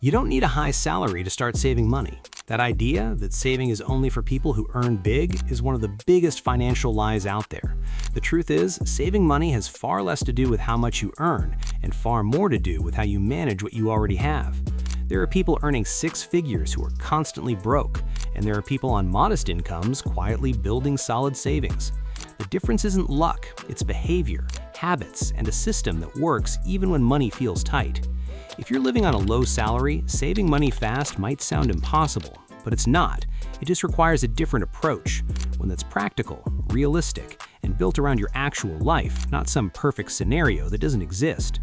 You don't need a high salary to start saving money. That idea that saving is only for people who earn big is one of the biggest financial lies out there. The truth is, saving money has far less to do with how much you earn and far more to do with how you manage what you already have. There are people earning six figures who are constantly broke, and there are people on modest incomes quietly building solid savings. The difference isn't luck, it's behavior, habits, and a system that works even when money feels tight. If you're living on a low salary, saving money fast might sound impossible, but it's not. It just requires a different approach, one that's practical, realistic, and built around your actual life, not some perfect scenario that doesn't exist.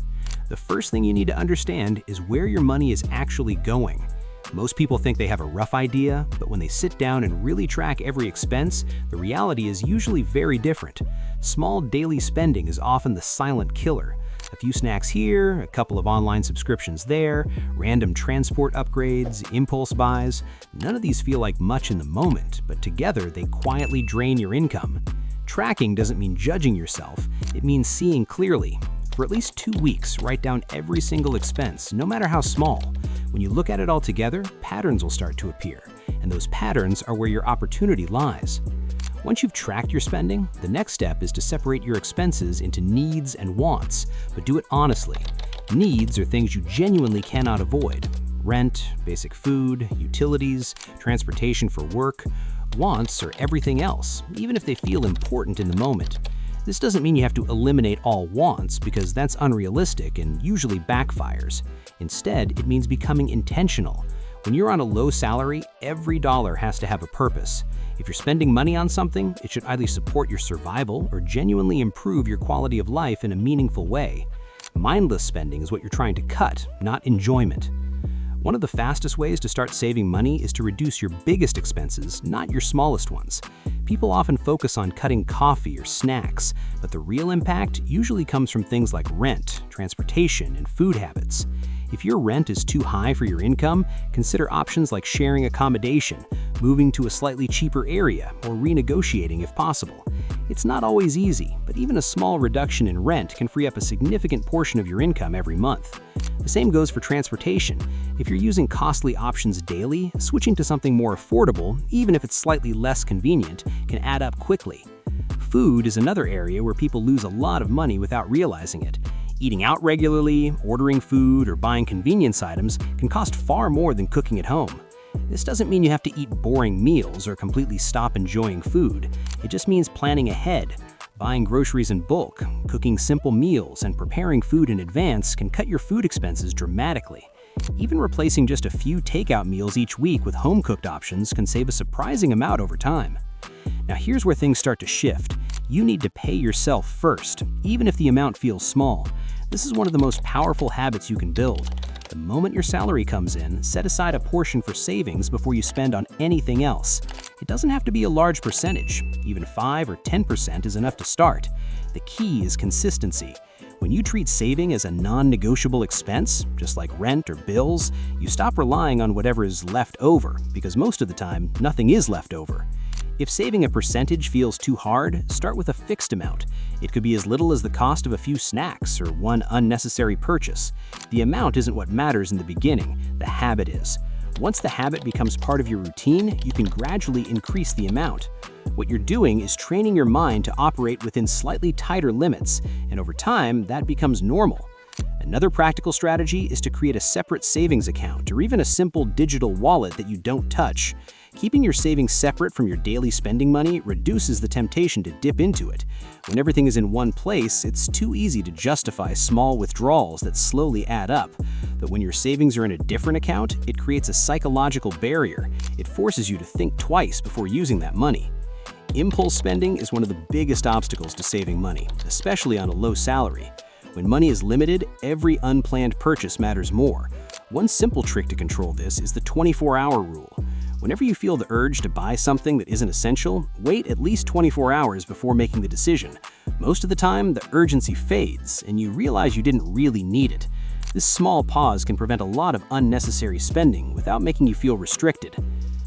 The first thing you need to understand is where your money is actually going. Most people think they have a rough idea, but when they sit down and really track every expense, the reality is usually very different. Small daily spending is often the silent killer. A few snacks here, a couple of online subscriptions there, random transport upgrades, impulse buys. None of these feel like much in the moment, but together they quietly drain your income. Tracking doesn't mean judging yourself, it means seeing clearly. For at least 2 weeks, write down every single expense, no matter how small. When you look at it all together, patterns will start to appear, and those patterns are where your opportunity lies. Once you've tracked your spending, the next step is to separate your expenses into needs and wants, but do it honestly. Needs are things you genuinely cannot avoid. Rent, basic food, utilities, transportation for work. Wants are everything else, even if they feel important in the moment. This doesn't mean you have to eliminate all wants, because that's unrealistic and usually backfires. Instead, it means becoming intentional. When you're on a low salary, every dollar has to have a purpose. If you're spending money on something, it should either support your survival or genuinely improve your quality of life in a meaningful way. Mindless spending is what you're trying to cut, not enjoyment. One of the fastest ways to start saving money is to reduce your biggest expenses, not your smallest ones. People often focus on cutting coffee or snacks, but the real impact usually comes from things like rent, transportation, and food habits. If your rent is too high for your income, consider options like sharing accommodation, moving to a slightly cheaper area, or renegotiating if possible. It's not always easy, but even a small reduction in rent can free up a significant portion of your income every month. The same goes for transportation. If you're using costly options daily, switching to something more affordable, even if it's slightly less convenient, can add up quickly. Food is another area where people lose a lot of money without realizing it. Eating out regularly, ordering food, or buying convenience items can cost far more than cooking at home. This doesn't mean you have to eat boring meals or completely stop enjoying food. It just means planning ahead. Buying groceries in bulk, cooking simple meals, and preparing food in advance can cut your food expenses dramatically. Even replacing just a few takeout meals each week with home-cooked options can save a surprising amount over time. Now here's where things start to shift. You need to pay yourself first, even if the amount feels small. This is one of the most powerful habits you can build. The moment your salary comes in, set aside a portion for savings before you spend on anything else. It doesn't have to be a large percentage. Even 5 or 10% is enough to start. The key is consistency. When you treat saving as a non-negotiable expense, just like rent or bills, you stop relying on whatever is left over, because most of the time, nothing is left over. If saving a percentage feels too hard, start with a fixed amount. It could be as little as the cost of a few snacks or one unnecessary purchase. The amount isn't what matters in the beginning, the habit is. Once the habit becomes part of your routine, you can gradually increase the amount. What you're doing is training your mind to operate within slightly tighter limits, and over time, that becomes normal. Another practical strategy is to create a separate savings account or even a simple digital wallet that you don't touch. Keeping your savings separate from your daily spending money reduces the temptation to dip into it. When everything is in one place, it's too easy to justify small withdrawals that slowly add up. But when your savings are in a different account, it creates a psychological barrier. It forces you to think twice before using that money. Impulse spending is one of the biggest obstacles to saving money, especially on a low salary. When money is limited, every unplanned purchase matters more. One simple trick to control this is the 24-hour rule. Whenever you feel the urge to buy something that isn't essential, wait at least 24 hours before making the decision. Most of the time, the urgency fades, and you realize you didn't really need it. This small pause can prevent a lot of unnecessary spending without making you feel restricted.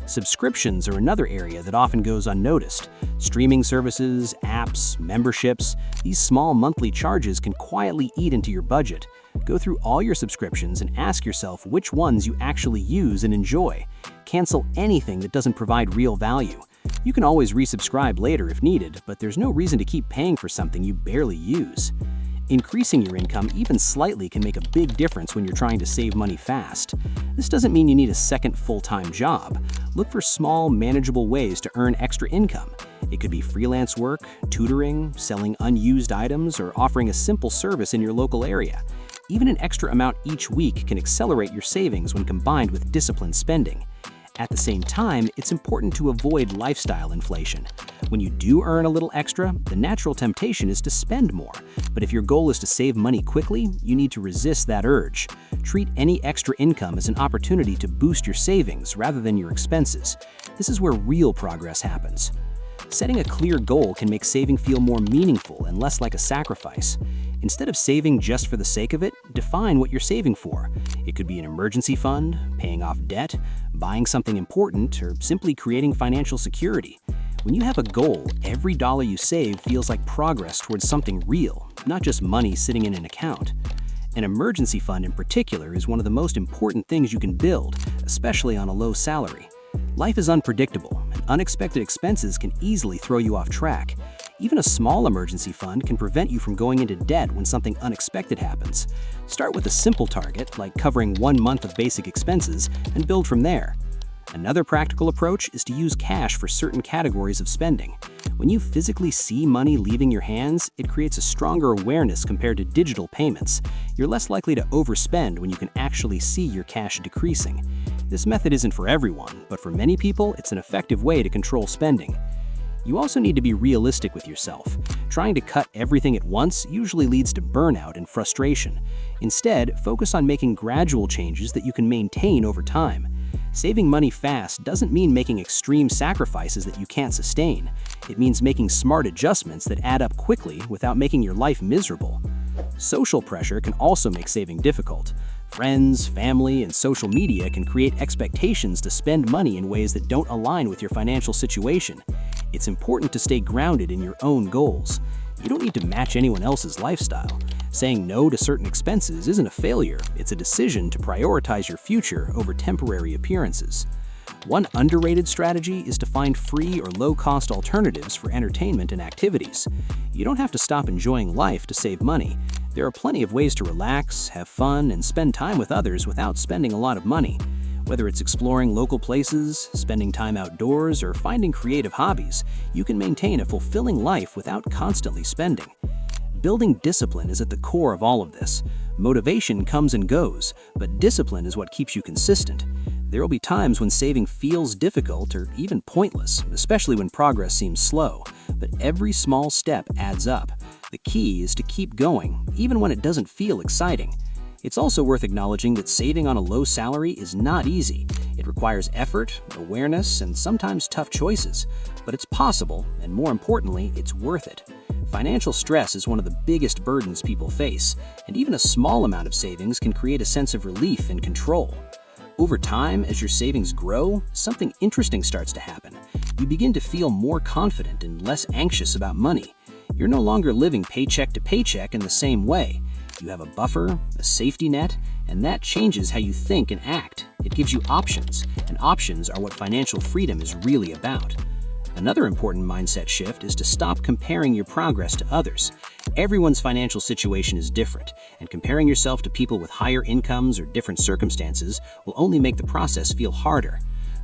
Subscriptions are another area that often goes unnoticed. Streaming services, apps, memberships, these small monthly charges can quietly eat into your budget. Go through all your subscriptions and ask yourself which ones you actually use and enjoy. Cancel anything that doesn't provide real value. You can always resubscribe later if needed, but there's no reason to keep paying for something you barely use. Increasing your income even slightly can make a big difference when you're trying to save money fast. This doesn't mean you need a second full-time job. Look for small, manageable ways to earn extra income. It could be freelance work, tutoring, selling unused items, or offering a simple service in your local area. Even an extra amount each week can accelerate your savings when combined with disciplined spending. At the same time, it's important to avoid lifestyle inflation. When you do earn a little extra, the natural temptation is to spend more. But if your goal is to save money quickly, you need to resist that urge. Treat any extra income as an opportunity to boost your savings rather than your expenses. This is where real progress happens. Setting a clear goal can make saving feel more meaningful and less like a sacrifice. Instead of saving just for the sake of it, define what you're saving for. It could be an emergency fund, paying off debt, buying something important, or simply creating financial security. When you have a goal, every dollar you save feels like progress towards something real, not just money sitting in an account. An emergency fund in particular is one of the most important things you can build, especially on a low salary. Life is unpredictable, and unexpected expenses can easily throw you off track. Even a small emergency fund can prevent you from going into debt when something unexpected happens. Start with a simple target, like covering 1 month of basic expenses, and build from there. Another practical approach is to use cash for certain categories of spending. When you physically see money leaving your hands, it creates a stronger awareness compared to digital payments. You're less likely to overspend when you can actually see your cash decreasing. This method isn't for everyone, but for many people, it's an effective way to control spending. You also need to be realistic with yourself. Trying to cut everything at once usually leads to burnout and frustration. Instead, focus on making gradual changes that you can maintain over time. Saving money fast doesn't mean making extreme sacrifices that you can't sustain. It means making smart adjustments that add up quickly without making your life miserable. Social pressure can also make saving difficult. Friends, family, and social media can create expectations to spend money in ways that don't align with your financial situation. It's important to stay grounded in your own goals. You don't need to match anyone else's lifestyle. Saying no to certain expenses isn't a failure, it's a decision to prioritize your future over temporary appearances. One underrated strategy is to find free or low-cost alternatives for entertainment and activities. You don't have to stop enjoying life to save money. There are plenty of ways to relax, have fun, and spend time with others without spending a lot of money. Whether it's exploring local places, spending time outdoors, or finding creative hobbies, you can maintain a fulfilling life without constantly spending. Building discipline is at the core of all of this. Motivation comes and goes, but discipline is what keeps you consistent. There will be times when saving feels difficult or even pointless, especially when progress seems slow, but every small step adds up. The key is to keep going, even when it doesn't feel exciting. It's also worth acknowledging that saving on a low salary is not easy. It requires effort, awareness, and sometimes tough choices. But it's possible, and more importantly, it's worth it. Financial stress is one of the biggest burdens people face, and even a small amount of savings can create a sense of relief and control. Over time, as your savings grow, something interesting starts to happen. You begin to feel more confident and less anxious about money. You're no longer living paycheck to paycheck in the same way. You have a buffer, a safety net, and that changes how you think and act. It gives you options, and options are what financial freedom is really about. Another important mindset shift is to stop comparing your progress to others. Everyone's financial situation is different, and comparing yourself to people with higher incomes or different circumstances will only make the process feel harder.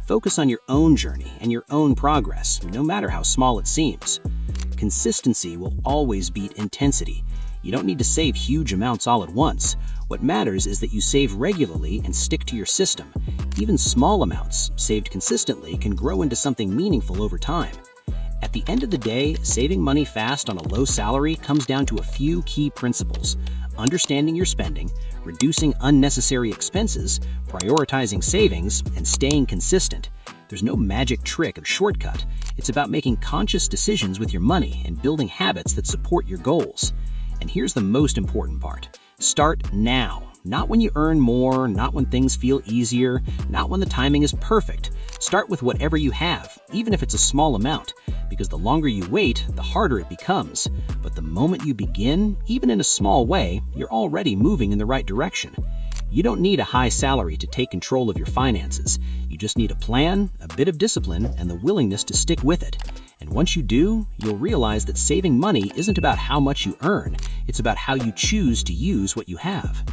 Focus on your own journey and your own progress, no matter how small it seems. Consistency will always beat intensity. You don't need to save huge amounts all at once. What matters is that you save regularly and stick to your system. Even small amounts, saved consistently, can grow into something meaningful over time. At the end of the day, saving money fast on a low salary comes down to a few key principles: understanding your spending, reducing unnecessary expenses, prioritizing savings, and staying consistent. There's no magic trick or shortcut. It's about making conscious decisions with your money and building habits that support your goals. And here's the most important part. Start now. Not when you earn more, not when things feel easier, not when the timing is perfect. Start with whatever you have, even if it's a small amount, because the longer you wait, the harder it becomes. But the moment you begin, even in a small way, you're already moving in the right direction. You don't need a high salary to take control of your finances. You just need a plan, a bit of discipline, and the willingness to stick with it. And once you do, you'll realize that saving money isn't about how much you earn. It's about how you choose to use what you have.